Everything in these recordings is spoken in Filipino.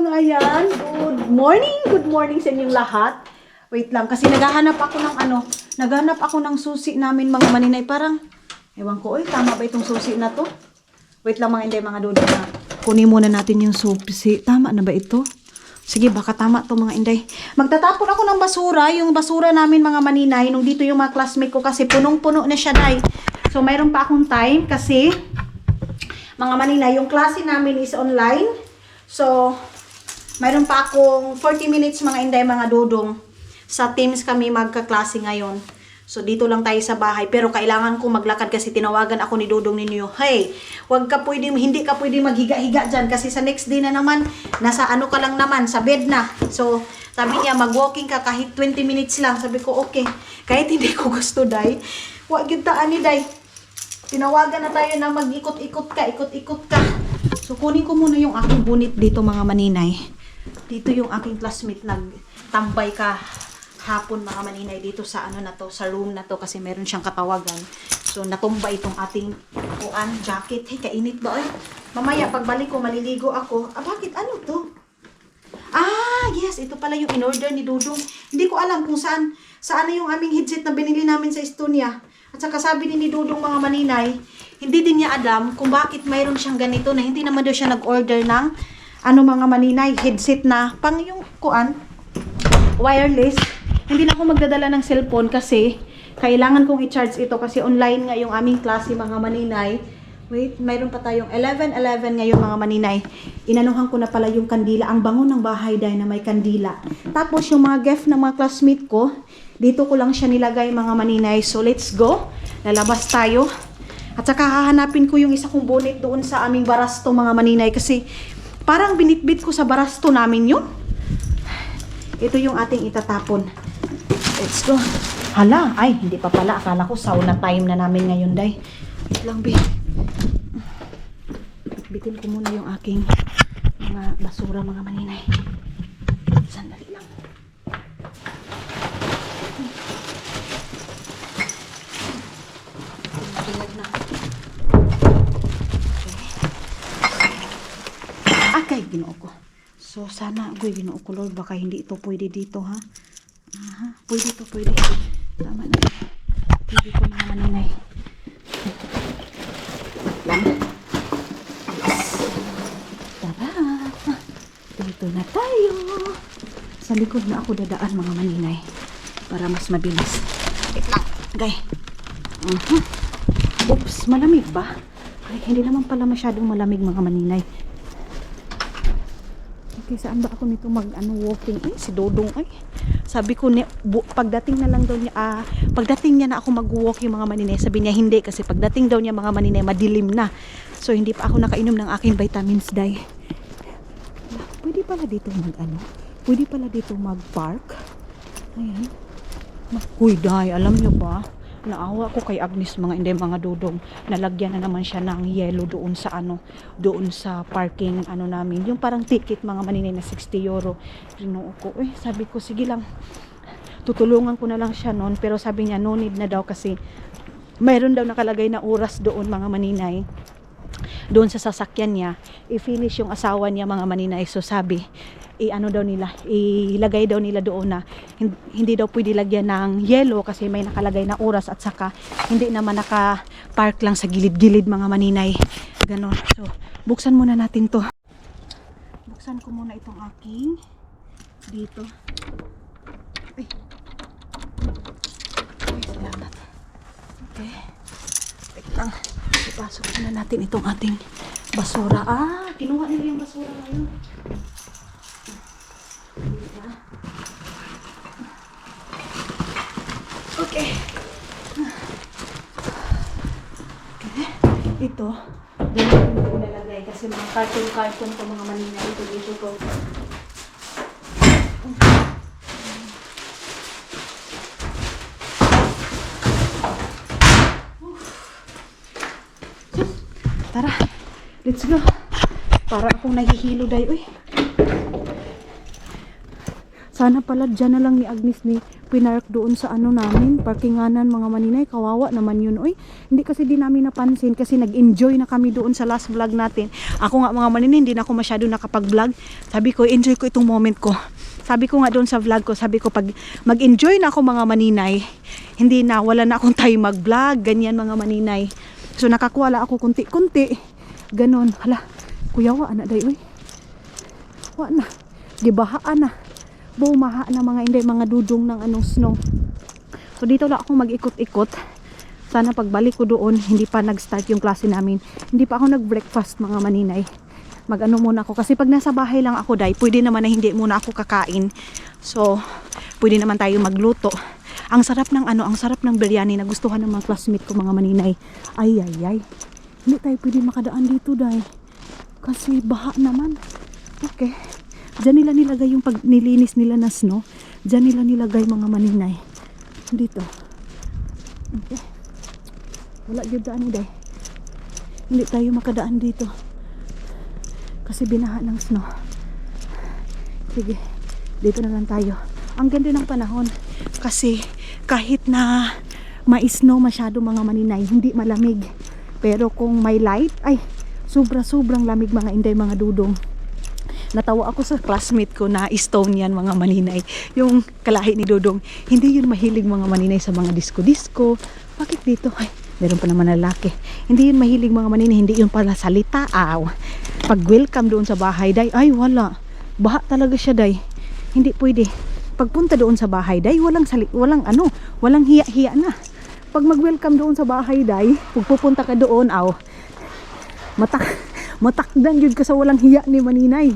Ayan, good morning sa inyong lahat. Wait lang, kasi naghahanap ako ng susi namin mga maninay. Parang, ewan ko, tama ba itong susi na to? Wait lang mga inday, mga dudo na. Kunin muna natin yung susi. Tama na ba ito? Sige, baka tama to mga inday. Magtatapon ako ng basura, yung basura namin mga maninay, nung dito yung mga classmate ko kasi punong-puno na siya, day. So, mayroon pa akong time kasi, mga maninay, yung klase namin is online. So, mayroon pa akong 40 minutes mga inday, mga dudong. Sa Teams kami magkaklase ngayon. So, dito lang tayo sa bahay. Pero kailangan ko maglakad kasi tinawagan ako ni Dudong ninyo. Hey, hindi ka pwede maghiga-higa dyan. Kasi sa next day na naman, nasa ano ka lang naman, sa bed na. So, sabi niya, mag-walking ka kahit 20 minutes lang. Sabi ko, okay. Kahit hindi ko gusto, day. Huwag yung taan ni day. Tinawagan na tayo na mag-ikot-ikot ka. So, kunin ko muna yung aking bunit dito mga maninay. Dito yung aking classmate nagtambay ka hapon mga maninay dito sa ano na to, sa room na to kasi meron siyang katawagan. So natumba itong ating jacket. Hey, kainit ba Mamaya pagbalik ko maliligo ako. Bakit ano to? Yes, ito pala yung in-order ni Dudong. Hindi ko alam kung saan yung aming headset na binili namin sa Estonia. At saka sabi din ni Dudong mga maninay, hindi din niya alam kung bakit mayroon siyang ganito na hindi naman daw siya nag-order ng mga maninay, headset na pang yung wireless. Hindi na ako magdadala ng cellphone kasi kailangan kong i-charge ito kasi online nga yung aming klase mga maninay. Wait, mayroon pa tayong 11:11 ngayon mga maninay. Inanuhan ko na pala yung kandila. Ang bango ng bahay dahil na may kandila. Tapos yung mga gift ng mga classmate ko, dito ko lang siya nilagay mga maninay. So let's go. Lalabas tayo. At saka hahanapin ko yung isa kong bonnet doon sa aming barasto mga maninay kasi parang binitbit ko sa barasto namin yun. Ito yung ating itatapon. Let's go. Hala, hindi pa pala. Akala ko sauna time na namin ngayon, day. Wait lang, be. Bitin ko muna yung aking mga basura, mga maninay. Sandali lang. Bilag na. Okay, ginoo ko. So, sana, ginoo ko, Lord, baka hindi ito pwede dito, ha? Pwede ito, pwede. Tama na. Pwede ko mga maninay. Lang. Yes. Tara. Dito na tayo. Sa likod na ako dadaan mga maninay. Para mas mabilis. Wait lang. Okay. Oops, malamig ba? Ay, hindi naman pala masyadong malamig mga maninay. Okay, saan ba ako nito walking? Si Dodong sabi ko pagdating na lang daw niya pagdating niya na ako mag-walk yung mga maninay, sabi niya hindi kasi pagdating daw niya mga maninay madilim na. So hindi pa ako nakainom ng aking vitamins, day. Pwede pala dito pwede pala dito mag-park. Ayan. Uy, day, alam niyo ba? Naawa ko kay Agnes mga inday, mga dudong. Nalagyan na naman siya ng yellow doon sa parking namin. Yung parang ticket mga maninay na 60 euro. Rinoo ko. Sabi ko sige lang. Tutulungan ko na lang siya noon, pero sabi niya no need na daw kasi mayroon daw nakalagay na oras doon mga maninay. Doon sa sasakyan niya, i-finish yung asawa niya mga maninay. So sabi, ilagay daw nila doon na hindi daw pwede lagyan ng yellow kasi may nakalagay na oras at saka hindi naman naka-park lang sa gilid-gilid mga maninay. Ganon. So, buksan muna natin to. Buksan ko muna itong aking dito. Salamat. Okay. Wait lang. Ipasok muna natin itong ating basura. Kinuha nila yung basura ngayon. Okay. Ito, dito ko nalagay kasi mga carton ko mga maninay. Ito dito ko. Tara, let's go. Para akong nahihilo, day. Sana pala dyan na lang ni Agnes ni pinark doon sa ano namin, parkinganan mga maninay. Kawawa naman yun. Oy, hindi kasi din namin napansin kasi nag-enjoy na kami doon sa last vlog natin. Ako nga mga maninay, hindi na ako masyado nakapag-vlog. Sabi ko, enjoy ko itong moment ko. Sabi ko nga doon sa vlog ko, sabi ko pag mag-enjoy na ako mga maninay, hindi na, wala na akong time mag-vlog, ganyan mga maninay. So nakakuwala ako kunti-kunti. Ganon. Hala, kuyawa na day, uy. Wa na. Gibahaan na. Bumaha na mga inday, mga dudong ng anong snow. So dito lang ako mag-ikot-ikot. Sana pagbalik ko doon, hindi pa nag-start yung klase namin. Hindi pa ako nag-breakfast mga maninay. Mag-ano muna ako. Kasi pag nasa bahay lang ako, day, pwede naman na hindi muna ako kakain. So, pwede naman tayo magluto. Ang sarap ng ano, ang sarap ng biryani na gustuhan ng mga classmate ko mga maninay. Ay, ay, ay. Hindi tayo pwede makadaan dito, day. Kasi baha naman. Okay. Diyan nila nilagay yung pag nilinis nila na snow. Diyan nila nilagay mga maninay. Dito. Okay. Wala yun daan day. Hindi tayo makadaan dito. Kasi binaha ng snow. Sige. Dito na lang tayo. Ang ganda ng panahon. Kasi kahit na ma-snow masyado mga maninay, hindi malamig. Pero kung may light, ay sobrang lamig mga inday, mga dudong. Natawa ako sa classmate ko na Estonian mga maninay. Yung kalahi ni Dodong. Hindi yun mahilig mga maninay sa mga disco-disco. Bakit dito? Ay, meron pa naman na lalaki. Hindi yun mahilig mga maninay. Hindi yun pala salita. Pag welcome doon sa bahay, day, ay wala. Baha talaga siya, day. Hindi pwede. Pagpunta doon sa bahay, day, walang hiya-hiya na. Pag mag-welcome doon sa bahay, day, pag pupunta ka doon, matakdan yun ka sa walang hiya ni maninay.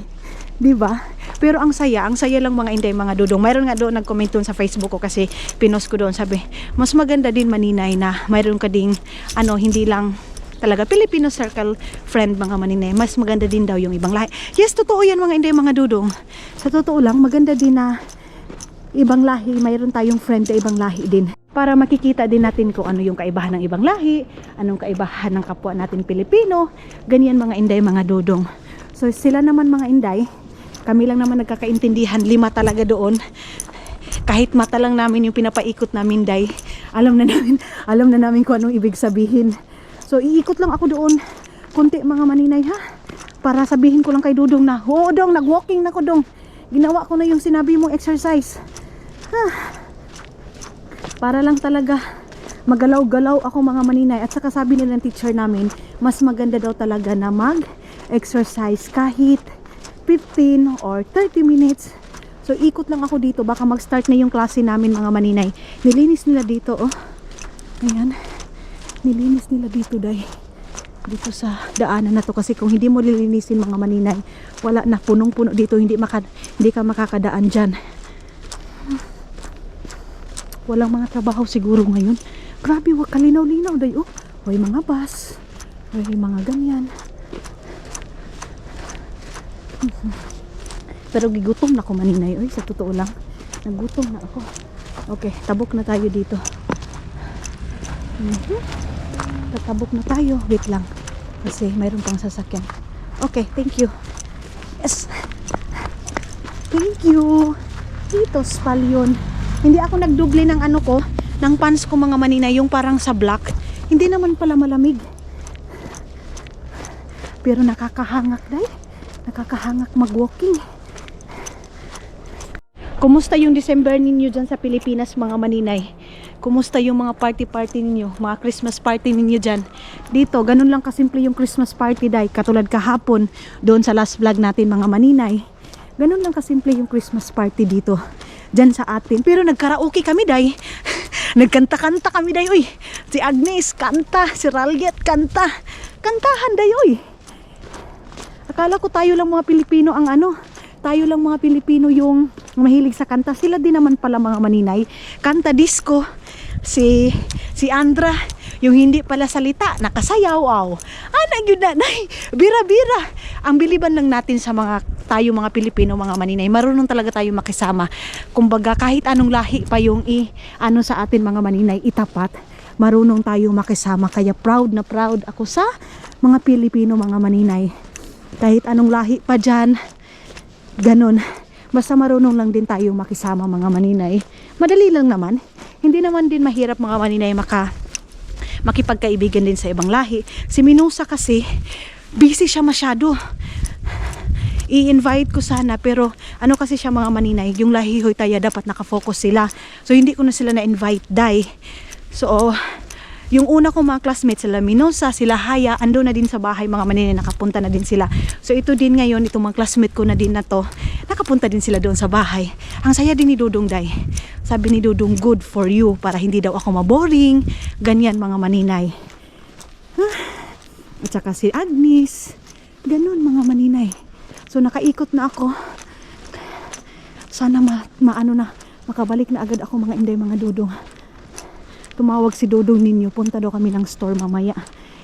Diba? Pero ang saya lang mga inday, mga dudong. Mayroon nga doon nag-comment doon sa Facebook ko kasi pinost ko doon, sabi, mas maganda din maninay na mayroon ka ding hindi lang talaga Filipino circle friend mga maninay. Mas maganda din daw yung ibang lahi. Yes, totoo yan mga inday, mga dudong. Sa totoo lang, maganda din na ibang lahi, mayroon tayong friend na ibang lahi din. Para makikita din natin kung ano yung kaibahan ng ibang lahi, anong kaibahan ng kapwa natin Pilipino. Ganyan mga inday, mga dudong. So sila naman mga inday, kami lang naman nagkakaintindihan, 5 talaga doon. Kahit mata lang namin yung pinapaikot namin, day, alam na namin kung anong ibig sabihin. So iikot lang ako doon konti mga maninay, ha, para sabihin ko lang kay Dudong na, oo dong, nag-walking na ko dong, ginawa ko na yung sinabi mong exercise, para lang talaga magalaw-galaw ako mga maninay. At saka sabi nila ng teacher namin, mas maganda daw talaga na mag-exercise kahit 15 or 30 minutes. So ikot lang ako dito, baka mag-start na yung klase namin mga maninay. Nilinis nila dito, oh. Ayan. Nilinis nila dito, day. Dito sa daanan na to, kasi kung hindi mo lilinisin mga maninay, wala na, punong-puno dito, hindi ka makakadaan dyan. Walang mga trabaho siguro ngayon. Grabe, wag kalinaw-linaw, day, oh. May mga bus, may mga ganyan. Pero gigutom na ako maninay, oy, sa totoo lang. Nagutom na ako. Okay, tabok na tayo dito. Tatabok na tayo. Wait lang. Kasi mayroon pang sasakyan. Okay, thank you. Yes. Thank you. Dito, spalyon. Hindi ako nagdubli ng ng pants ko mga maninay, yung parang sa black. Hindi naman pala malamig. Pero nakakahangak, day. Nakakahangak mag-walking. Kumusta yung December ninyo dyan sa Pilipinas mga maninay? Kumusta yung mga party ninyo? Mga Christmas party ninyo dyan? Dito, ganun lang kasimple yung Christmas party, day. Katulad kahapon, doon sa last vlog natin mga maninay. Ganun lang kasimple yung Christmas party dito. Dyan sa atin. Pero nagkaraoke kami, day. Nagkanta-kanta kami, day. Uy, si Agnes kanta, si Ralget kanta. Kantahan, day, uy. Akala ko tayo lang mga Pilipino ang tayo lang mga Pilipino yung mahilig sa kanta. Sila din naman pala mga maninay. Kanta disco. Si Andra, yung hindi pala salita, nakasayaw, yun na, nay, bira-bira. Ang biliban lang natin sa tayo mga Pilipino, mga maninay, marunong talaga tayo makisama. Kumbaga, kahit anong lahi pa yung sa atin mga maninay, itapat, marunong tayo makisama. Kaya proud na proud ako sa mga Pilipino, mga maninay. Kahit anong lahi pa dyan, ganon, Basta marunong lang din tayong makisama mga maninay. Madali lang naman. Hindi naman din mahirap mga maninay makipagkaibigan din sa ibang lahi. Si Minusa kasi, busy siya masyado. I-invite ko sana pero ano kasi siya mga maninay, yung lahi hoy taya dapat nakafocus sila. So hindi ko na sila na-invite dai. So yung una kong mga classmates sila Minosa, sila Haya, ando na din sa bahay mga maninay, nakapunta na din sila. So ito din ngayon, itong mga classmate ko na din na to, nakapunta din sila doon sa bahay. Ang saya din ni Dudong Day. Sabi ni Dudong, good for you, para hindi daw ako maboring. Ganyan mga maninay. At saka si Agnes, ganun mga maninay. So nakaikot na ako. Sana makabalik na agad ako mga Inday mga Dudong. Tumawag si Dudong ninyo, punta daw kami ng store mamaya.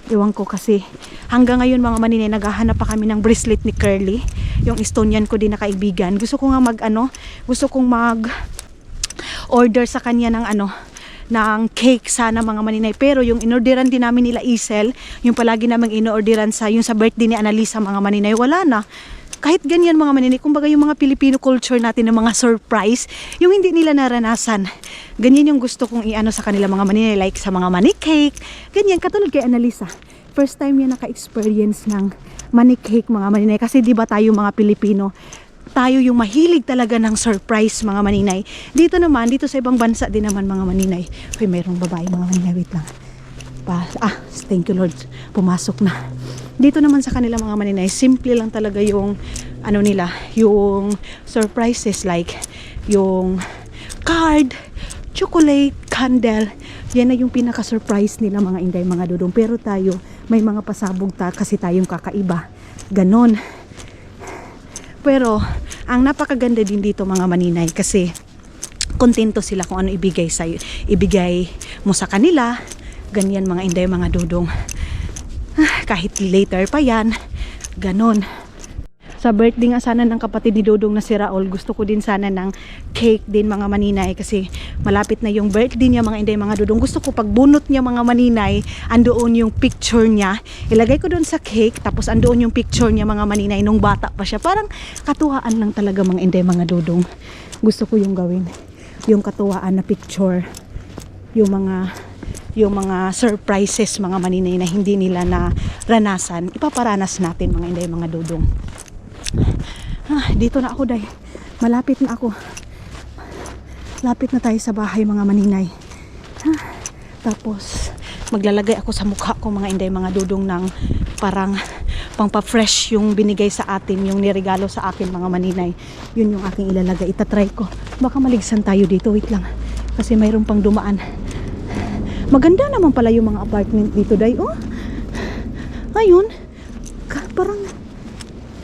Ewan ko kasi hanggang ngayon mga maninay, naghahanap pa kami ng bracelet ni Curly, yung Estonian ko din na kaibigan. Gusto ko nga gusto kong order sa kanya ng cake sana mga maninay, pero yung inorderan din namin nila Isel, yung palagi naming inorderan yung sa birthday ni Annalisa mga maninay, wala na. Kahit ganyan mga maninay, kumbaga yung mga Filipino culture natin ng mga surprise, yung hindi nila naranasan. Ganyan yung gusto kong sa kanila mga maninay, like sa mga money cake. Ganyan, katulad kay Annalisa. First time niya naka-experience ng money cake mga maninay. Kasi di ba tayo mga Pilipino, tayo yung mahilig talaga ng surprise mga maninay. Dito sa ibang bansa din naman mga maninay. Uy, mayroong babae mga maninay, wait lang. Thank you Lord, pumasok na. Dito naman sa kanila mga maninay, simple lang talaga yung yung surprises, like yung card, chocolate, candle. Yan na yung pinaka-surprise nila mga Inday mga Dudong. Pero tayo, may mga pasabog kasi tayong kakaiba. Ganon. Pero ang napakaganda din dito mga maninay, kasi kontento sila kung ano ibigay mo sa kanila. Ganyan mga Inday mga Dudong. Kahit later pa yan, ganon. Sa birthday nga sana ng kapatid ni Dudong na si Raul, gusto ko din sana ng cake din mga maninay, kasi malapit na yung birthday niya mga Inday mga Dudong. Gusto ko pagbunot niya mga maninay, andoon yung picture niya, ilagay ko doon sa cake, tapos andoon yung picture niya mga maninay nung bata pa siya. Parang katuwaan lang talaga mga Inday mga Dudong. Gusto ko yung gawin, yung katuwaan na picture, yung mga surprises mga maninay na hindi nila naranasan, ipaparanas natin mga Inday mga Dudong. Dito na ako Day, malapit na ako, lapit na tayo sa bahay mga maninay. Tapos maglalagay ako sa mukha ko mga Inday mga Dudong ng parang pangpa-fresh yung binigay sa atin, yung niregalo sa akin mga maninay. Yun yung aking ilalagay, itatry ko. Baka maligsan tayo dito, wait lang, kasi mayroon pang dumaan. Maganda naman pala yung mga apartment dito Day. Ayun, parang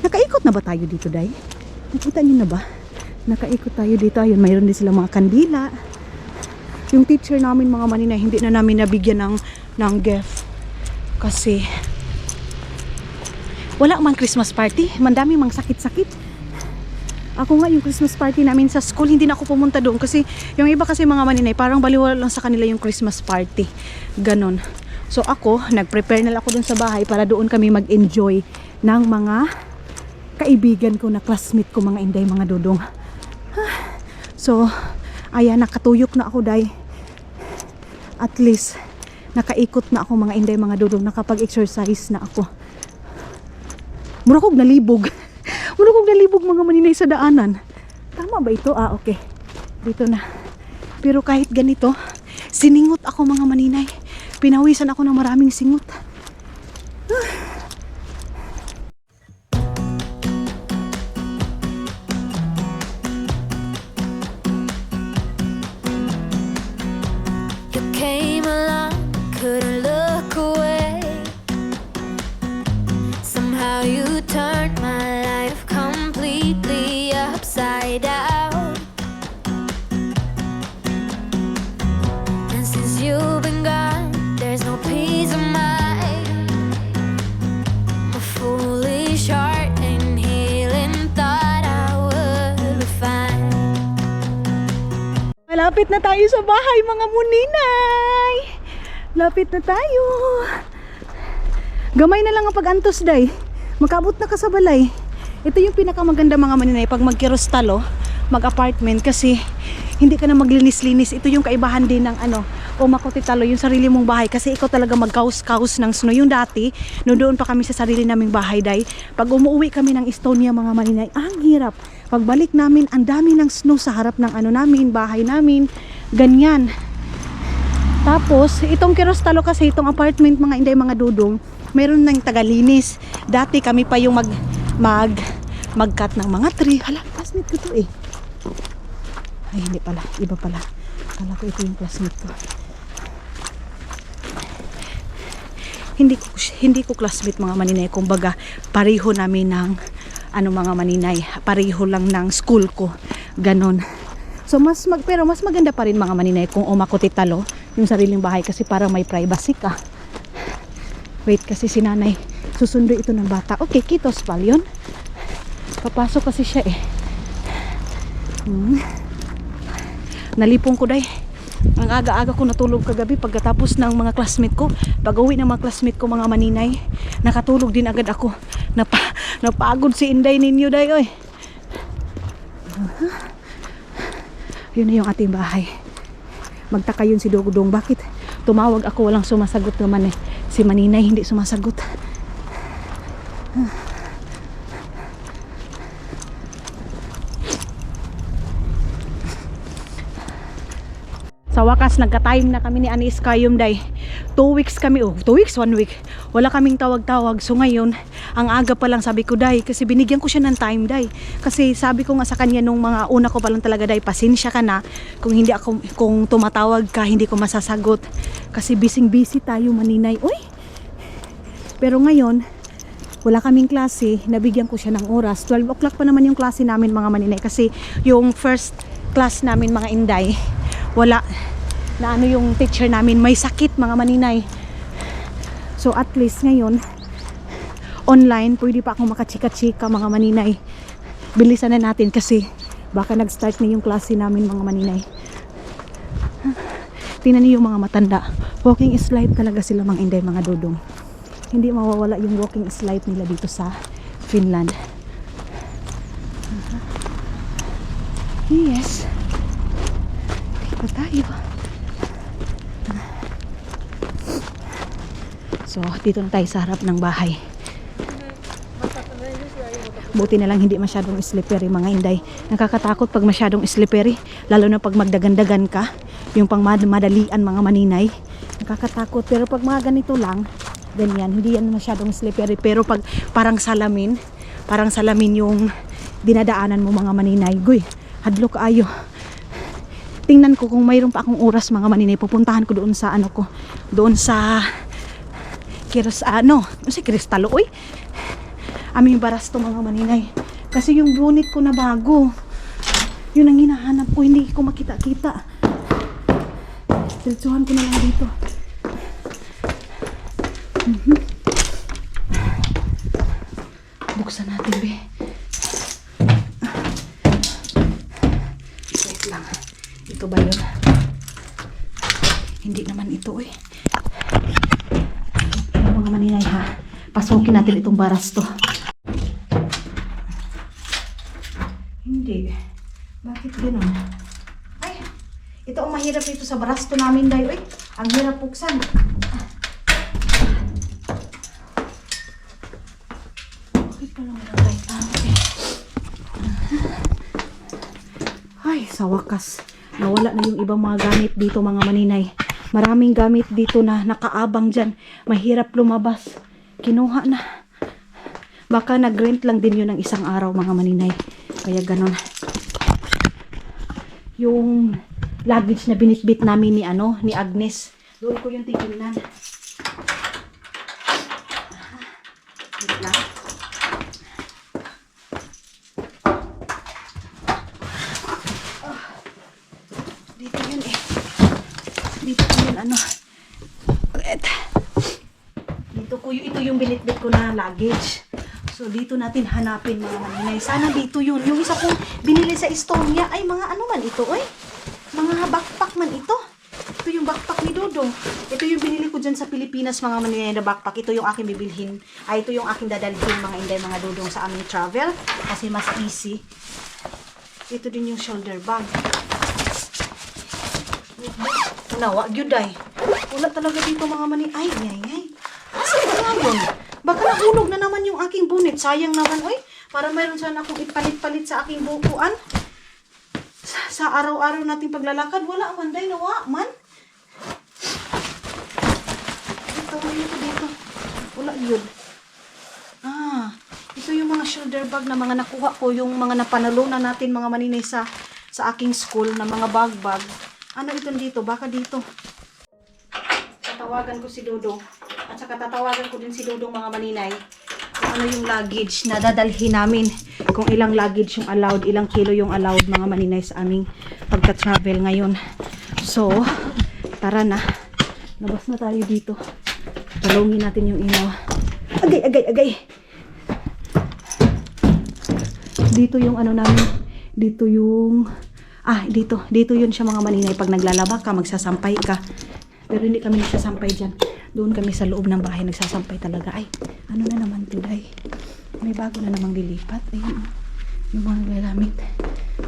nakaikot na ba tayo dito Day? Nakita niyo na ba? Nakaikot tayo dito. Ayun, mayroon din silang mga kandila. Yung teacher namin mga maninay, hindi na namin nabigyan ng gift kasi wala man Christmas party. Mandami mang sakit-sakit. Ako nga, yung Christmas party namin sa school, hindi na ako pumunta doon kasi yung iba kasi mga maninay, parang baliwala lang sa kanila yung Christmas party. Ganon. So ako, nag-prepare na lang ako doon sa bahay para doon kami mag-enjoy ng mga kaibigan ko na classmate ko mga Inday mga Dudong. So, ayan, nakatuyok na ako Day. At least, nakaikot na ako mga Inday mga Dudong, nakapag-exercise na ako. Mura kong nalibog. Mura kong nalibog mga maninay sa daanan. Tama ba ito? Okay. Dito na. Pero kahit ganito, siningot ako mga maninay. Pinawisan ako ng maraming singot. You came along, couldn't look away. Somehow you turned my life completely upside down. And since you've been gone, there's no peace of mind. A foolish heart and healing thought I would be fine. Malapit na tayo sa bahay mga muninay. Lapit na tayo. Gamay na lang ang pag-antos Day. Makabot na ka sa balay. Ito yung pinakamaganda mga maninay pag mag-kirostalo, mag-apartment kasi hindi ka na maglinis-linis. Ito yung kaibahan din ng o makutitalo yung sarili mong bahay kasi ikaw talaga magkaus-kaus ng snow. Yung dati, no doon pa kami sa sarili naming bahay day. Pag umuwi kami ng Estonia mga maninay, ang hirap. Pagbalik namin, ang dami ng snow sa harap ng namin, bahay namin. Ganyan. Tapos, itong kirostalo kasi, itong apartment mga inday mga dudong, meron ng tagalinis. Dati kami pa yung mag-cut ng mga tree. Hala, classmate ko to eh. Ay, hindi pala. Iba pala. Kala ko ito yung classmate ko. Hindi ko classmate mga maninay. Kumbaga, pareho namin ng mga maninay. Pareho lang ng school ko. Ganon. So, pero mas maganda pa rin mga maninay kung umakutitalo yung sariling bahay kasi parang may privacy ka. Wait, kasi si nanay susundo ito ng bata. Okay, kitos pal yun. Papasok kasi siya eh. Nalipong ko day. Ang aga-aga ko natulog kagabi pagkatapos ng mga classmate ko. Pag uwi ng mga classmate ko mga maninay, nakatulog din agad ako. Napagod si Inday ninyo day oy. Yun na yung ating bahay. Magtaka yun si Dogdong. Bakit tumawag ako walang sumasagot naman eh. Si Maninay hindi sumasagot. Sa wakas, nagka-time na kami ni Anis Kayum day. 2 weeks kami, 2 weeks, 1 week. Wala kaming tawag-tawag. So ngayon, ang aga pa lang sabi ko day, kasi binigyan ko siya ng time day. Kasi sabi ko nga sa kanya nung mga una ko pa lang talaga day, pasensya ka na. Kung tumatawag ka, hindi ko masasagot. Kasi busy tayo maninay. Uy! Pero ngayon, wala kaming klase, nabigyan ko siya ng oras. 12 o'clock pa naman yung klase namin mga maninay. Kasi yung first class namin mga inday, wala na yung teacher namin may sakit mga maninay. So at least ngayon online pwede pa akong makachika-chika mga maninay. Bilisan na natin kasi baka nag-start na yung klase namin mga maninay. Tingnan niyo yung mga matanda, walking slide talaga sila mga inday mga dudong. Hindi mawawala yung walking slide nila dito sa Finland. Yes, dito tayo. So, dito na tayo sa harap ng bahay. Buti na lang hindi masyadong slippery mga inday. Nakakatakot pag masyadong slippery. Lalo na pag magdagan-dagan ka. Yung pang madalian mga maninay. Nakakatakot. Pero pag mga ganito lang, ganyan. Hindi yan masyadong slippery. Pero pag parang salamin yung dinadaanan mo mga maninay. Guy, hadlo kaayo. Tingnan ko kung mayroon pa akong oras mga maninay. Pupuntahan ko doon sa doon sa Kristalo, oy. Aming baras to mga maninay. Kasi yung bonnet ko na bago. Yun ang hinahanap ko, hindi ko makita-kita. Diretsuhan ko na lang dito. Buksan natin, be. Wait lang. Ito ba yun? Hindi naman ito, eh. Mga maninay ha, pasukin natin itong baras to. Hindi, bakit gano'n? Ay, ito ang mahirap ito sa baras to namin dahil ang hirap buksan. Bakit pa lang nalagay? Ay, sa wakas nawala na yung ibang mga gamit dito mga maninay. Maraming gamit dito na nakaabang dyan. Mahirap lumabas. Kinuha na. Baka nag-rent lang din yun ng isang araw mga maninay. Kaya ganon. Yung luggage na binitbit namin ni Agnes. Doon ko yung titingnan. Wait lang. Dito yun eh. Dito ko yun ito yung binitbit ko na luggage. So dito natin hanapin mga maninay. Sana dito yun. Yung isa kong binili sa Estonia ay mga man ito, oy. Mga backpack man ito. Ito yung backpack ni Dodong. Ito yung binili ko dyan sa Pilipinas, mga maninay na backpack. Ito yung aking bibilhin. Ito yung aking dadalhin, mga inday, mga Dodong, sa aming travel. Kasi mas easy. Ito din yung shoulder bag. Nawa, gyuday. Wala talaga dito, mga maninay. Ay. Saan ba nga yun? Baka nahulog na naman yung aking bunit. Sayang naman, oy. Para mayroon sana akong ipalit-palit sa aking bukuan. Sa araw-araw nating paglalakad, wala man day, nawa man. Dito. Wala yun. Ito yung mga shoulder bag na mga nakuha ko, yung mga napanalunan natin, mga maninay, sa aking school, na mga bag-bag. Ano ito dito? Baka dito. Tatawagan ko si Dodong. At saka tatawagan ko din si Dodong, mga maninay, kung ano yung luggage na dadalhin namin. Kung ilang luggage yung allowed, ilang kilo yung allowed, mga maninay, sa aming pagka-travel ngayon. So, tara na. Labas na tayo dito. Talungin natin yung ilaw. Agay! Dito yung ano namin. Dito yung... dito yun siya, mga maninay. Pag naglalaba ka, magsasampay ka. Pero hindi kami nagsasampay dyan. Doon kami sa loob ng bahay nagsasampay talaga. Ay, ano na naman today? May bago na namang lilipat. Ayun, yung mga gagamit.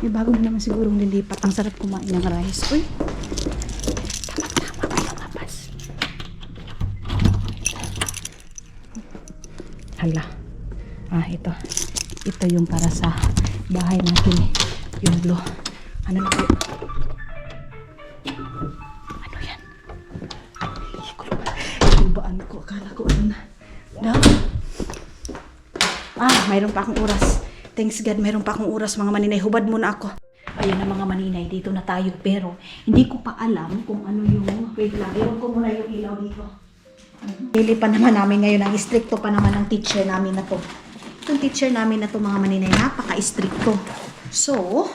May bago na naman sigurong lilipat. Ang sarap kumain ng rice. Uy, tama ba yung mapas? Hala. Ito yung para sa bahay natin. Yung blue. Ano na po? Ano yan? Ibaan ko. Akala ko ano na. Mayroon pa akong oras. Thanks God, mayroon pa akong oras, mga maninay. Hubad muna ako. Ayun na, mga maninay. Dito na tayo. Pero, hindi ko pa alam kung ano yung... Wait lang. Iwan ko muna yung ilaw dito. Pili pa naman namin ngayon. Ang stricto pa naman ng teacher namin na to. Itong teacher namin na to, mga maninay, napaka-stricto. So,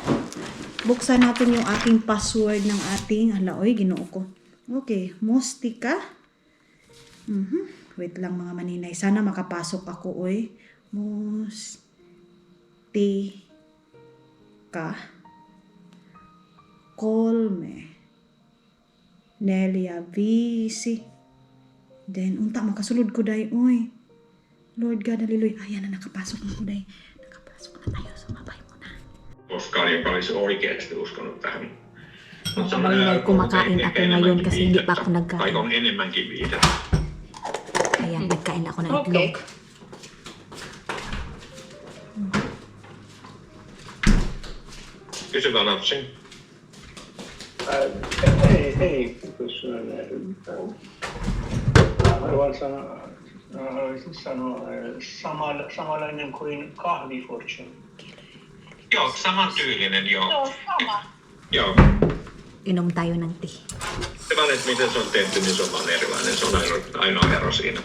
buksan natin yung ating password ng ating... Ginoo ko. Okay. Mustika. Wait lang, mga maninay. Sana makapasok ako, oy. Mustika. Colme. Nelia Visi. Then, unta, makasulod ko day, oy. Lord God, hallelujah. Ayan na, nakapasok na ko day. Nakapasok na tayo. Sumabay mo na. Koskaan, joka olisi oikeasti uskonut tähän. Mga maninay, kumakain ako ngayon kasi hindi pa ako nagkain. Tai on enemmänkin viitettä. Ayan, nagkain ako ng itlog. Kysykää lapsi. Ei syöneet yhtään. Haluan sanoa samanlainen kuin kahvi Fortune. Joo, samantyylinen joo. Joo, sama. Joo. Inom tayo ng tea. Se vaan, että miten se on tehty, niin se on vaan erilainen. Se on ainoa ero siinä.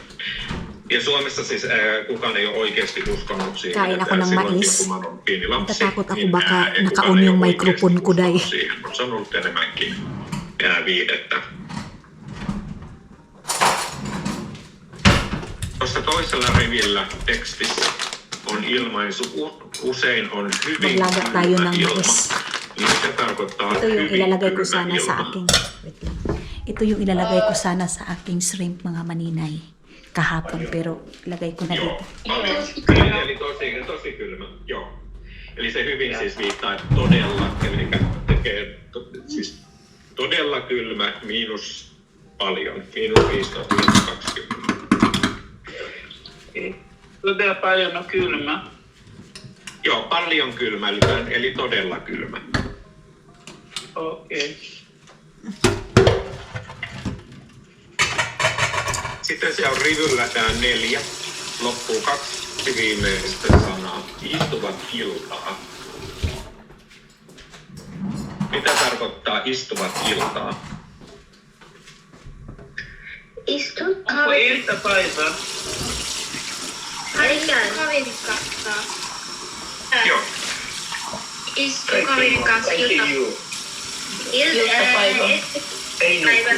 Ja Suomessa siis kukaan ei ole oikeasti uskonut siihen, Kain ako ng silloin mais. kun mä oon pieni lapsi, Natatakot ako niin baka kukaan naka-on ei yung ole microphone oikeasti ko, day. uskonut siihen, mutta se on ollut enemmänkin viidettä. Tuossa toisella rivillä tekstissä on ilmaisu, usein on hyvin Maglaga tayo kylmä ng ilma. mais. Niin se tarkoittaa Ito yung hyvin ilalagay ko kylmä sana sa ilma. aking... Wait lang. Ito yung ilalagay ko sana sa aking shrimp, mga maninay. Kahapon, pero ilagay ko na Joo, dito. paljon. Eli tosi kylmä, joo. Eli se hyvin siis viittaa todella, eli tekee siis todella kylmä miinus paljon, miinus 15, miinus 20. Todella paljon on kylmä. Joo, paljon kylmä, eli todella kylmä. Okei. Sitten se on rivyllä tää 4. Loppuu 2 viimeistä sanaa. Istuvat iltaa. Mitä tarkoittaa istuvat iltaa? Istu Onko iltapäivä? kaverin kanssa. Joo. Istu kaverin kanssa Kaikki juu. iltapäivä. Ei nuku.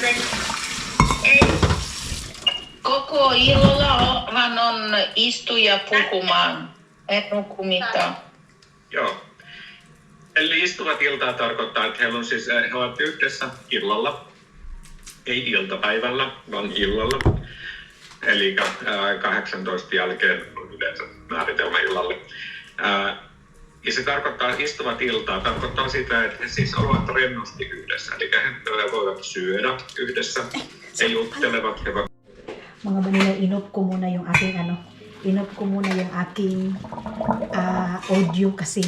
Ei. Koko illahan on istuja puhumaan. En nuku mitään. Joo. Eli istuvat iltaa tarkoittaa, että he ovat yhdessä illalla ei iltapäivällä, vaan illalla. Eli 18 jälkeen on yleensä määritelmä illalle. Ja se tarkoittaa istuvat iltaa, tarkoittaa sitä, että he siis ovat rennosti yhdessä. Eli he voivat syödä yhdessä, he juttelevat, he voivat. Mga Maninay, inop ko muna yung aking audio kasi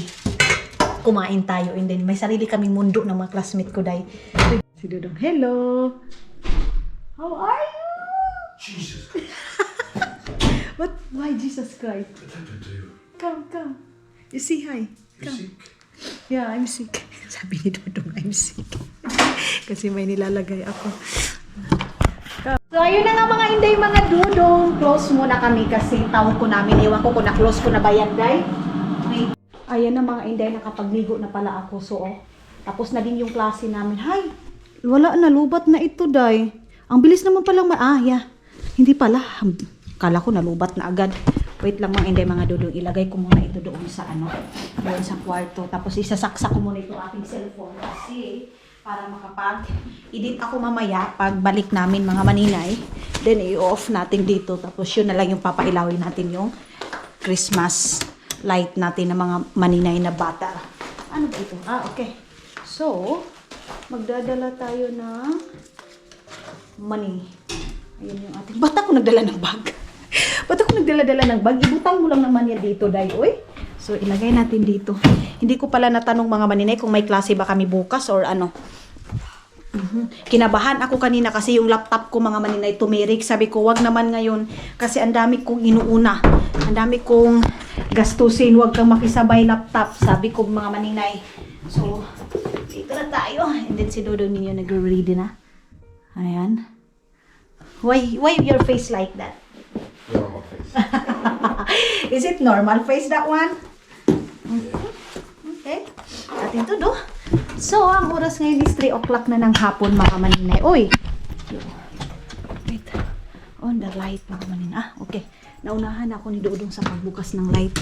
kumain tayo and then may sarili kaming mundo ng mga classmate ko dahil. Si Dudong, hello! How are you? Jesus. What? Why Jesus Christ? What happened to you? Come. You say hi. You Come. sick? Yeah, I'm sick. Sabi ni Dudong, I'm sick. Kasi may nilalagay ako. So, ayun na nga mga Inday, mga Dudong. Close muna kami kasi tawag ko namin. Iwan ko kung na-close ko na ba yan, Day? Wait. Ayan na mga Inday, nakapagligo na pala ako. So, tapos na din yung klase namin. Hay! Wala na, lubat na ito, Day. Ang bilis naman palang Hindi pala. Kala ko nalubat na agad. Wait lang mga Inday, mga Dudong. Ilagay ko muna ito doon sa doon sa kwarto. Tapos isasaksak ko muna ito aking cellphone kasi para makapag-edit ako mamaya pagbalik namin mga Maninay. Then i-off natin dito. Tapos yun na lang yung papailawin natin yung Christmas light natin ng mga Maninay na bata. Ano ba ito? Okay. So, magdadala tayo ng money. Ayan yung ating. Ba't ako nagdala ng bag? Ba't ako nagdala-dala ng bag? Ibutang mo lang naman yan dito, Day. Uy. So, ilagay natin dito. Hindi ko pala natanong mga Maninay kung may klase ba kami bukas or ano. Kinabahan ako kanina kasi yung laptop ko mga Maninay tumirik. Sabi ko, wag naman ngayon kasi ang dami kong inuuna. Ang dami kong gastusin. Wag kang makisabay laptop. Sabi ko mga Maninay. So, dito na tayo. And then si Dudong ninyo nag-ready na. Ayan. Why your face like that? Normal face. Is it normal face, that one? Okay. Atin to do. So, ang oras ngayon is 3 o'clock na ng hapon, mga Maninay. Uy! Wait. On the light, mga Maninay. Okay. Naunahan ako ni Dudong sa pagbukas ng light.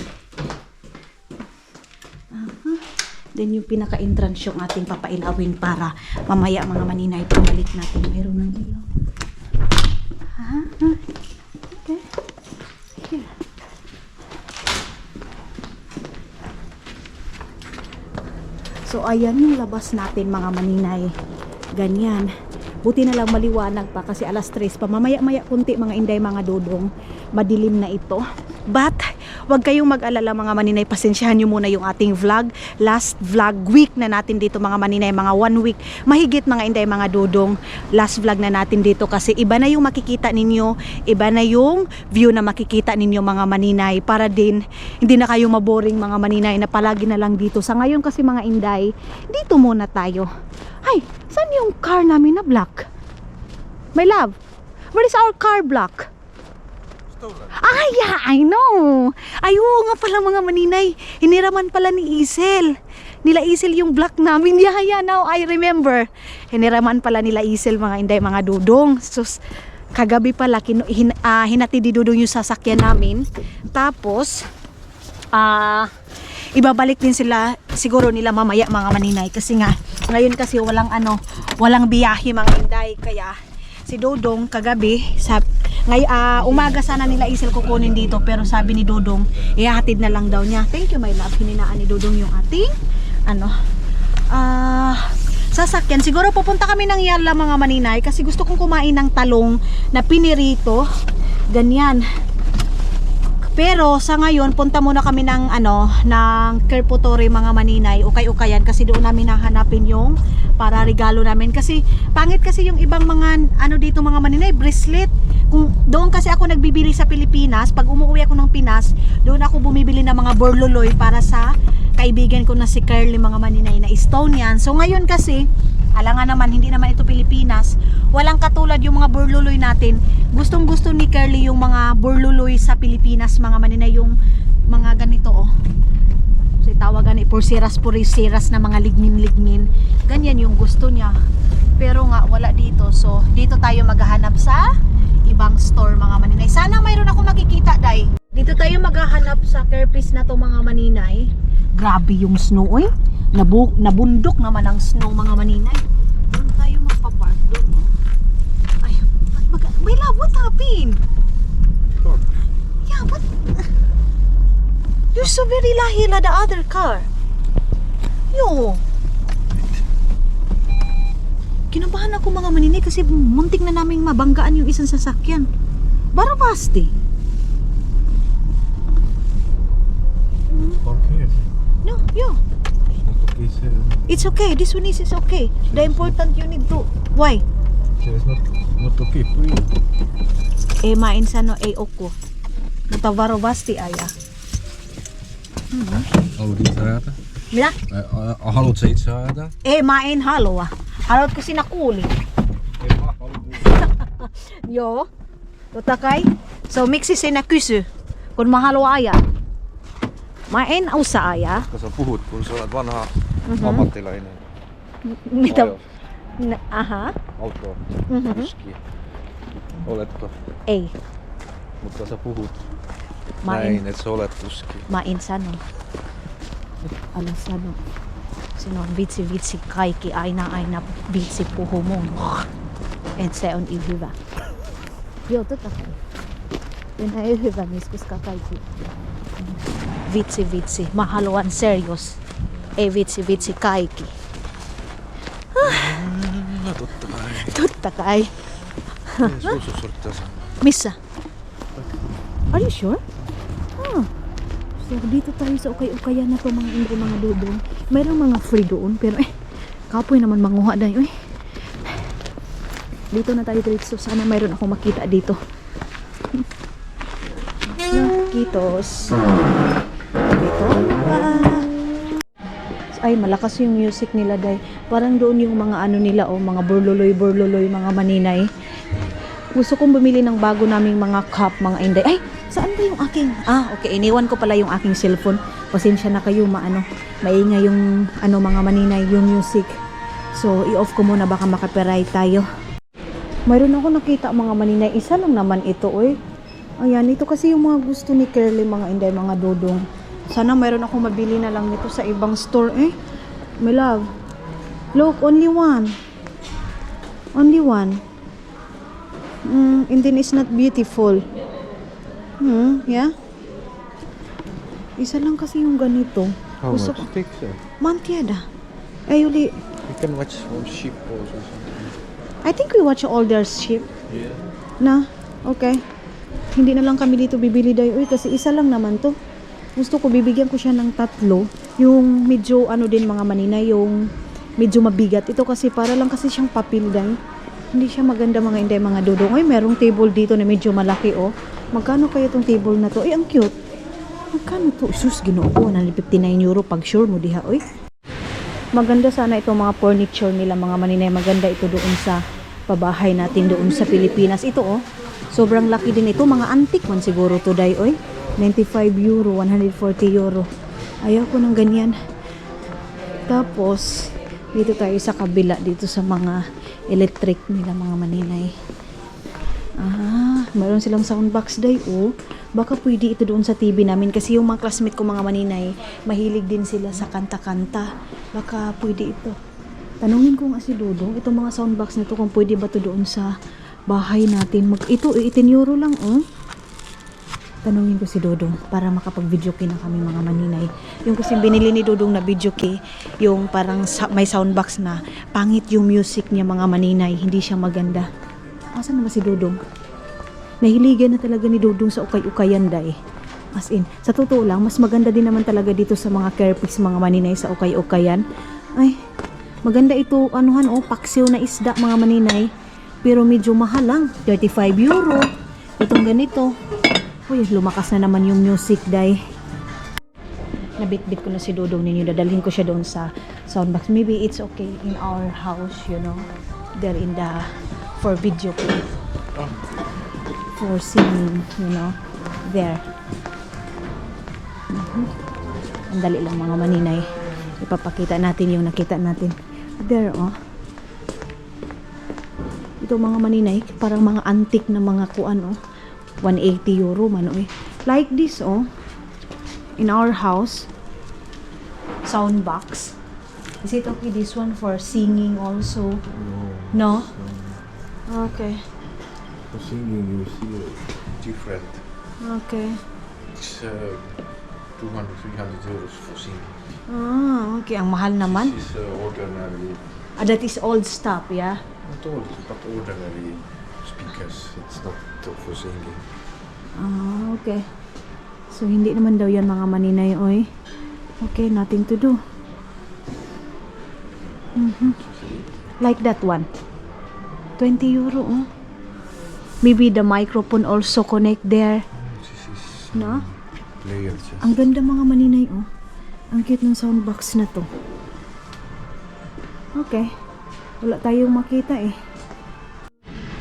Then, yung pinaka-entrance yung ating papailawin para mamaya, mga Maninay, pumalik natin. Mayroon ng ilaw. Okay. Here. So, ayan yung labas natin mga Maninay. Ganyan. Buti na lang maliwanag pa kasi alas 3 pa. Mamaya-maya kunti mga Inday, mga Dudong. Madilim na ito. But, wag kayong mag-alala mga Maninay. Pasensyahan nyo muna yung ating vlog. Last vlog week na natin dito mga Maninay. Mga 1 week. Mahigit mga Inday, mga Dudong. Last vlog na natin dito kasi iba na yung makikita ninyo. Iba na yung view na makikita ninyo mga Maninay. Para din, hindi na kayo maboring mga Maninay na palagi na lang dito. Sa ngayon kasi mga Inday, dito muna tayo. Ay, saan yung car namin na black? My love, where is our car black? Stolen. Ah, yeah, I know. Ay, oo nga pala mga Maninay. Hiniraman pala ni Isel. Nila Isel yung black namin. Yeah, now I remember. Hiniraman pala nila Isel mga Inday, mga Dudong. Sus, kagabi pala hinati di Dudong yung sasakyan namin. Tapos, ibabalik din sila siguro nila mamaya mga Maninay kasi nga ngayon kasi walang biyahe mga Inday kaya si Dudong kagabi umaga sana nila Isel kukunin dito pero sabi ni Dudong ihahatid na lang daw niya. Thank you my love. Hininaan ni Dudong yung ating sasakyan. Siguro pupunta kami ng Yala mga Maninay kasi gusto kong kumain ng talong na pinirito. Ganyan. Pero sa ngayon, punta muna kami ng Kerputore mga Maninay, ukay-ukayan kasi doon namin hahanapin yung para regalo namin kasi pangit kasi yung ibang mga dito mga Maninay, bracelet. Kung doon kasi ako nagbibili sa Pilipinas, pag umuwi ako ng Pinas, doon ako bumibili ng mga borloloy para sa kaibigan ko na si Curly mga Maninay na Estonian. So ngayon kasi alangan naman, hindi naman ito Pilipinas. Walang katulad yung mga burluloy natin. Gustong gusto ni Curly yung mga burluloy sa Pilipinas, mga Maninay, yung mga ganito So tawagan pursiras na mga lignin. Ganyan yung gusto niya. Pero nga wala dito. So dito tayo maghahanap sa ibang store mga Maninay. Sana mayroon ako makikita, Day. Dito tayo maghahanap sa Kerpis na to mga Maninay. Grabe yung snow, Nabundok naman ang snow mga Maninay. Doon tayo magpa-park doon. My love, what happened? Talk. Yeah, what? You're so very lahila the other car. Yo. Kinabahan ako mga maninay kasi muntik na naming mabanggaan yung isang sasakyan. Barabasti. Park here. No, yo. Not okay, sir. It's okay. This one is okay. The important you need to. Why? Sir, it's not okay for you. Mainsano oko. Mutta varovasti aja. Haluat itse ajata? Mitä? Haluatko itse ajata? Mä en halua. Haluatko sinä kuuli? En mä halua. Joo. Totta kai. So miksi sinä kysy, kun mä haluan ajaa? Mä en osaa ajaa. Koska sä puhut, kun sä olet vanha ammattilainen. Mitä? Ajo. Aha. Autoa. Kuski. Oletko? Ei. Mutta sä puhut Mä näin, en, että sä olet kuski. mä en sano. Älä sano. Sinun on vitsi kaikki aina vitsi puhuu mun. Et se on hyvä. Joo, totta kai. Venä ei hyvä niistä, koska kaikki vitsi. Mä haluan serious. Ei vitsi kaikki. No totta kai. Totta kai. Suusus sorttaa sen. Missä? Are you sure? So dito tayo sa ukay-ukayan na to mga dudong. Mayroong mga free doon pero kapoy naman manguha na yun. Dito na tayo diretso. Sana mayroon akong makita dito. Kitos. Dito. Ay, malakas yung music nila day. Parang doon yung mga ano nila mga burluloy, mga maninay. Gusto kong bumili ng bago naming mga cup, mga inday. Ay, saan ba yung aking? Okay, iniwan ko pala yung aking cellphone. Pasensya na kayo, maingay yung mga maninay, yung music. So, i-off ko muna, baka makapiright tayo. Mayroon ako nakita mga maninay, isa lang naman ito, oy. Ayan, ito kasi yung mga gusto ni Curly, mga inday, mga dudong. Sana mayroon ako mabili na lang nito sa ibang store, My love, look, only one. Only one. And then it's not beautiful. Yeah? Isa lang kasi yung ganito. How Gusto much ko. take, sir? Mantiada. Ayuli. You can watch some sheep also. I think we watch all their sheep. Yeah. Na? Okay. Hindi na lang kami dito bibili dayo. Kasi isa lang naman to. Gusto ko bibigyan ko siya ng 3. Yung medyo din mga manina. Yung medyo mabigat. Ito kasi para lang kasi siyang papel dayo. Hindi siya maganda mga inday, mga dudong. Ay, merong table dito na medyo malaki, Magkano kaya tong table na to? Ay, ang cute. Magkano to? Sus, ginoo ko. 159 euro pag sure mo diha, Maganda sana itong mga furniture nila, mga maninay. Maganda ito doon sa pabahay natin doon sa Pilipinas. Ito, sobrang laki din ito. Mga antique man siguro to, day, 95 euro, 140 euro. Ayaw ko ng ganyan. Tapos, dito tayo sa kabila, dito sa mga electric nila, mga maninay. Mayroon silang soundbox day, Baka pwede ito doon sa TV namin kasi yung mga classmate ko, mga maninay, mahilig din sila sa kanta-kanta. Baka pwede ito. Tanungin ko nga si Dodong, itong mga soundbox na to, kung pwede ba to doon sa bahay natin. Ito, 18 euro lang, Tanungin ko si Dodong para makapag-video key na kami, mga maninay. Yung kasi binili ni Dodong na video key, yung parang may soundbox na pangit yung music niya, mga maninay. Hindi siya maganda. Asan naman si Dodong? Nahiligan na talaga ni Dodong sa ukay-ukayan, day. As in, sa totoo lang, mas maganda din naman talaga dito sa mga carpets, mga maninay, sa ukay-ukayan. Ay, maganda ito, paksiw na isda, mga maninay. Pero medyo mahal lang, 35 euro. Itong ganito. Uy, lumakas na naman yung music, day. Nabitbit ko na si Dodong ninyo. Dadalhin ko siya doon sa soundbox. Maybe it's okay in our house, There in the, for video play. For singing, there. Ang dali lang, mga maninay. Ipapakita natin yung nakita natin. There, Ito, mga maninay, parang mga antique na mga 180 euro man, Like this, in our house, soundbox. Is it okay, this one, for singing also? No? Okay. For singing, you see different. Okay. It's 200-300 euros for singing. Ah, okay. Ang mahal naman. This is ordinary, That is old stuff, yeah? not old, but ordinary speakers. It's not for singing. Ah, okay. So, hindi naman daw yan mga maninay, oy. Okay, nothing to do. Like that one. 20 euro, oh. Maybe the microphone also connect there. This is No? player just. Ang ganda mga maninay, oh. Ang cute ng soundbox na to. Okay. Wala tayong makita eh.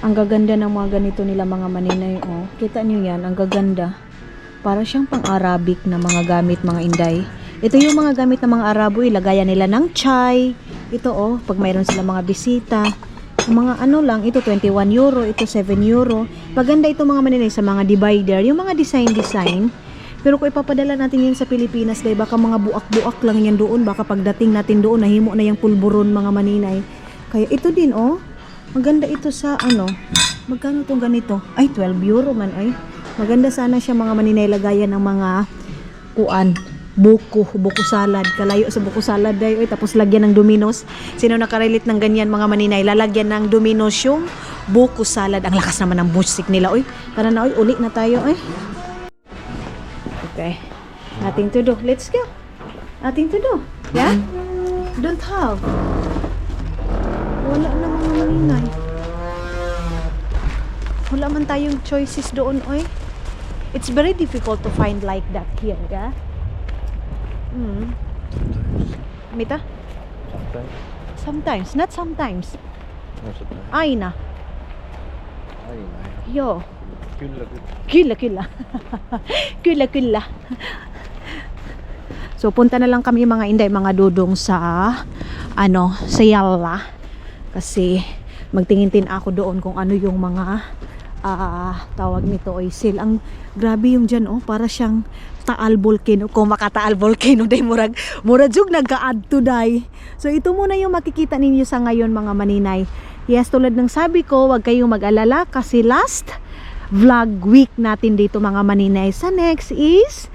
Ang gaganda ng mga ganito nila mga maninay, oh. Kita niyo yan, ang gaganda. Para siyang pang-Arabic na mga gamit, mga inday. Ito yung mga gamit ng mga Arabo, ilagayan nila ng chai. Ito, oh, pag mayroon sila mga bisita. Yung mga ano lang, ito 21 euro, ito 7 euro. Maganda ito mga maninay sa mga divider, yung mga design. Pero kung ipapadala natin yan sa Pilipinas, dahil baka mga buak-buak lang yan doon. Baka pagdating natin doon, nahimo na yung pulburon mga maninay. Kaya ito din, oh. Maganda ito sa ano. Magkano itong ganito? Ay, 12 euro man, ay. Maganda sana siya mga maninay, lagayan ng mga buko salad. Kalayo sa buko salad ay, oy, tapos lagyan ng Domino's. Sino nakarelate ng ganyan mga maninay? Lalagyan ng Domino's yung buko salad. Ang lakas naman ng music nila, oy. Tara na, oy, uli na tayo, oy. Okay. Nothing to do. Let's go. Nothing to do. Yeah? Don't have. Wala na mga maninay. Wala man tayong choices doon, oy. It's very difficult to find like that here, yeah? Mita? Sometimes. Sometimes, not sometimes. No, sometimes. Aina. Aina. Yo. Kyllä. Kyllä. So punta na lang kami mga inday, mga dudong sa sa Yalla. Kasi magtingin-tin ako doon kung ano yung mga tawag nito oy sale. Ang grabe yung dyan, oh, para siyang Taal Volcano. Kung makataal volcano day murag jug nagka-add to day. So ito muna yung makikita ninyo sa ngayon mga maninay. Yes, tulad ng sabi ko, wag kayong mag-alala kasi last vlog week natin dito mga maninay. Sa next is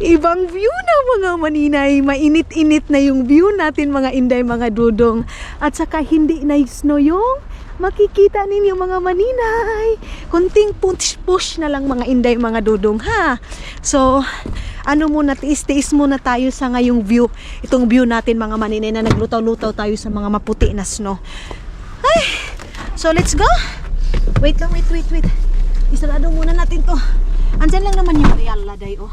ibang view na mga maninay. Mainit-init na yung view natin mga inday, mga dudong. At saka hindi na snow yung makikita ninyo mga maninay. Kunting push na lang mga inday, mga dudong, ha. So ano muna, tiis muna tayo sa ngayong view. Itong view natin mga maninay na naglutaw-lutaw tayo sa mga maputi na snow. Ay, so let's go. Wait lang, wait. Isarado muna natin to. Andyan lang naman yung Yalla day, oh.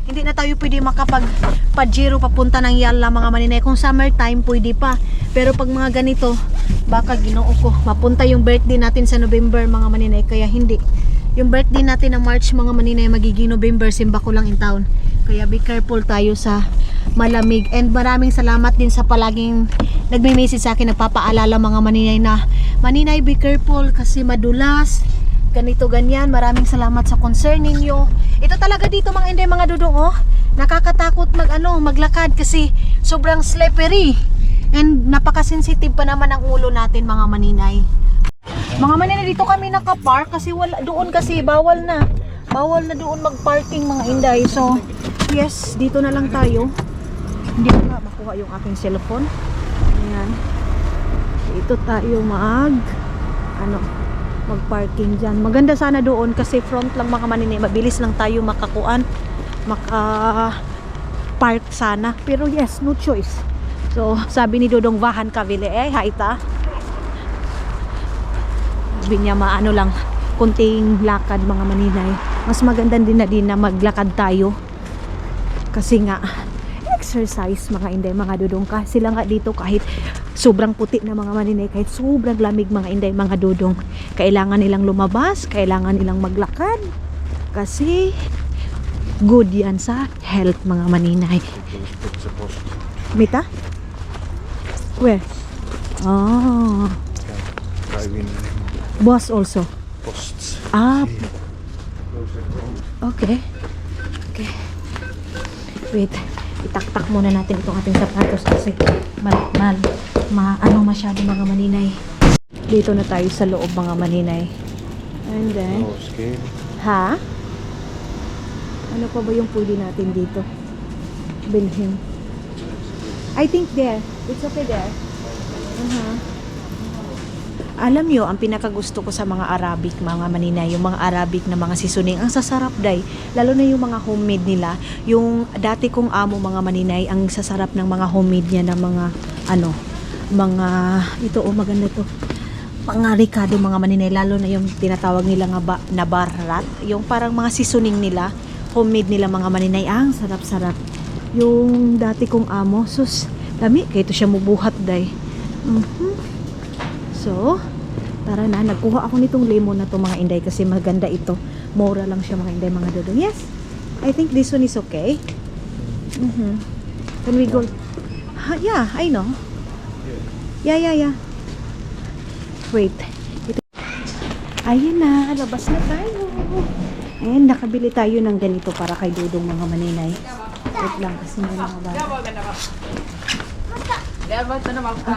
Hindi na tayo pwede makapag-Pajero papunta ng Yalla mga maninay. Kung summertime pwede pa. Pero pag mga ganito, baka ginoo ko, mapunta yung birthday natin sa November mga maninay. Kaya hindi. Yung birthday natin na March mga maninay, magiging November, simba ko lang in town. Kaya be careful tayo sa malamig. And maraming salamat din sa palaging nagme-message sa akin, nagpapaalala mga maninay na, maninay be careful kasi madulas. Ganito ganyan, maraming salamat sa concern ninyo. Ito talaga dito mga inday, mga dudong, oh, nakakatakot maglakad kasi sobrang slippery and napaka-sensitive pa naman ang ulo natin mga maninay. Mga maninay, dito kami nakapark kasi doon kasi bawal na doon mag-parking mga inday. So yes, dito na lang tayo. Hindi ko nga makuha yung aking cellphone. Ayan, dito tayo mag-parking dyan. Maganda sana doon kasi front lang mga maninay, mabilis lang tayo maka-park sana. Pero yes, no choice. So sabi ni Dodong Vahan Kavile, haita. Sabi niya lang, kunting lakad mga maninay. Mas maganda din na maglakad tayo. Kasi nga exercise mga inday, mga dudong. Kasi sila nga dito kahit sobrang puti na mga maninay, kahit sobrang lamig mga inday, mga dudong, kailangan nilang lumabas, kailangan nilang maglakad kasi good yan sa health mga maninay. Mita? Where? Oh, Driving boss also. posts. Okay. Wait, itaktak muna natin itong ating sapatos kasi masyado mga maninay. Dito na tayo sa loob mga maninay. And then, Oh, scale. ha? Ano pa ba yung pwede natin dito? Bilhin. I think there. It's okay there. Alam nyo, ang pinakagusto ko sa mga Arabic, mga manina, yung mga Arabic na mga seasoning, ang sasarap day. Lalo na yung mga homemade nila. Yung dati kong amo mga maninay, ang sasarap ng mga homemade niya ng mga, ito maganda to. Mga ricado mga maninay, lalo na yung tinatawag nila nga na barat. Yung parang mga seasoning nila, homemade nila mga maninay, ang sarap-sarap. Yung dati kong amo, sus, dami, kaya ito siya mubuhat day. So, tara na, nagkuha ako nitong lemon na to mga inday kasi maganda ito. Mura lang siya mga inday, mga dodong. Yes, I think this one is okay. Can we go? Yeah, I know. Yeah. Wait. Ayun na, labas na tayo. Ayan, nakabili tayo ng ganito para kay Dudong mga maninay. Wait lang kasi may mga bata.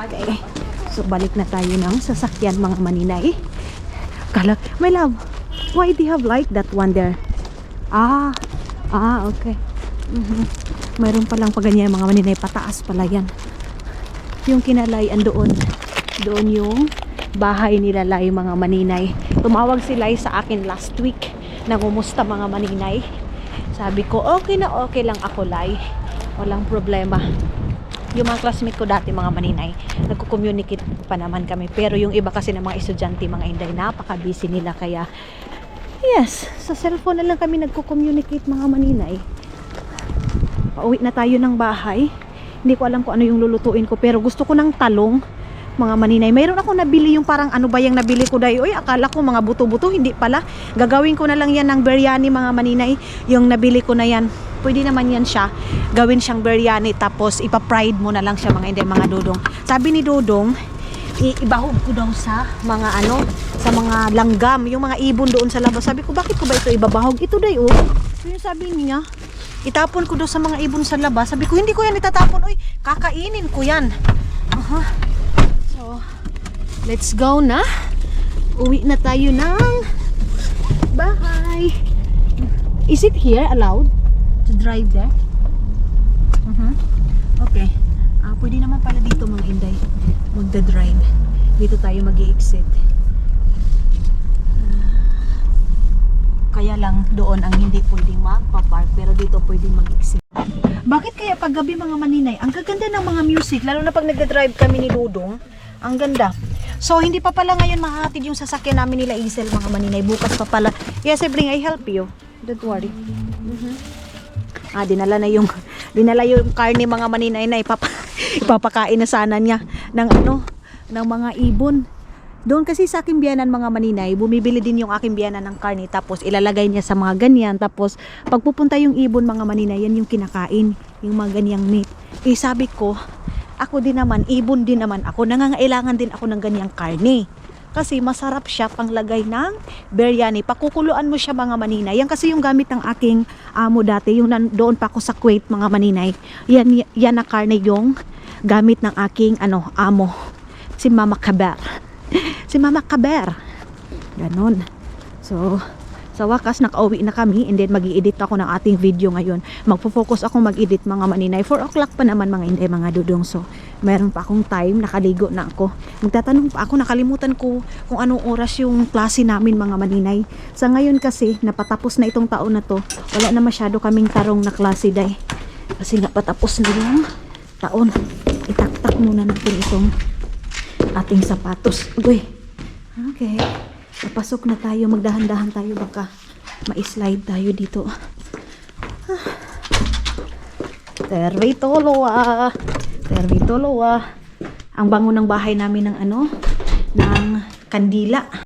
Okay. So, balik na tayo ng sasakyan mga maninay. Kala, my love, why do you have like that one there? Okay. Mayroon palang pa ganyan mga maninay, pataas pala yan. Yung kinalayan doon yung bahay nila Lay mga maninay. Tumawag si Lay sa akin last week na kumusta mga maninay. Sabi ko, okay lang ako Lay. Walang problema. Yung mga classmate ko dati mga maninay, nagko-communicate pa naman kami. Pero yung iba kasi ng mga estudyante, mga inday, napaka-busy nila. Kaya, yes, sa cellphone na lang kami nagko-communicate mga maninay. Pauwi na tayo ng bahay. Hindi ko alam kung ano yung lulutuin ko. Pero gusto ko ng talong, mga maninay. Mayroon ako nabili yung parang ano ba yung nabili ko dahil. Uy, akala ko mga buto-buto. Hindi pala. Gagawin ko na lang yan ng biryani mga maninay. Yung nabili ko na yan. Pwede naman yan siya, gawin siyang biryani tapos ipa-fried mo na lang siya mga hindi mga dudong. Sabi ni Dudong, ibahog ko daw sa mga sa mga langgam, yung mga ibon doon sa labas. Sabi ko, bakit ko ba ito ibabahog? Ito day oh. So yung sabi niya, itapon ko daw sa mga ibon sa labas. Sabi ko, hindi ko yan itatapon. Uy, kakainin ko yan. So, let's go na. Uwi na tayo ng bahay. Is it here allowed to drive there? Okay. Pwede naman pala dito mga inday magda-drive. Dito tayo mag-i-exit. Kaya lang doon ang hindi pwedeng magpa-park pero dito pwedeng mag-exit. Bakit kaya pag gabi mga maninay, ang gaganda ng mga music, lalo na pag nagda-drive kami ni Dudong, ang ganda. So hindi pa pala ngayon mahatid yung sasakyan namin nila Isel mga maninay, bukas pa pala. Yes, Ebring, I help you. Don't worry. Dinala yung karne mga maninay na ipapakain na sana niya ng ng mga ibon. Doon kasi sa aking biyanan mga maninay, bumibili din yung aking biyanan ng karne tapos ilalagay niya sa mga ganyan. Tapos pagpupunta yung ibon mga maninay, yan yung kinakain, yung mga ganyang meat. Sabi ko, ako din naman, ibon din naman ako, nangangailangan din ako ng ganyang karne. Kasi masarap siya panglagay ng biryani. Pakukuluan mo siya mga maninay. Yan kasi yung gamit ng aking amo dati. Yung doon pa ako sa Kuwait mga maninay. Yan na karne yung gamit ng aking amo. Si Mama Kaber. Si Mama Kaber. Ganon. So, sa wakas nakauwi na kami and then mag-i-edit ako ng ating video ngayon. Magpo-focus ako mag-edit mga maninay. 4 o'clock pa naman mga inday mga dudong. So, meron pa akong time, nakaligo na ako. Magtatanong pa ako, nakalimutan ko kung anong oras yung klase namin mga maninay. Sa ngayon kasi, napatapos na itong taon na to. Wala na masyado kaming tarong na klase day. Kasi napatapos na yung taon. Itaktak muna natin itong ating sapatos. Uy. Okay. Papasok na tayo, magdahan-dahan tayo baka ma-slide tayo dito. Tervitoloa. Ang bango ng bahay namin ng ng kandila.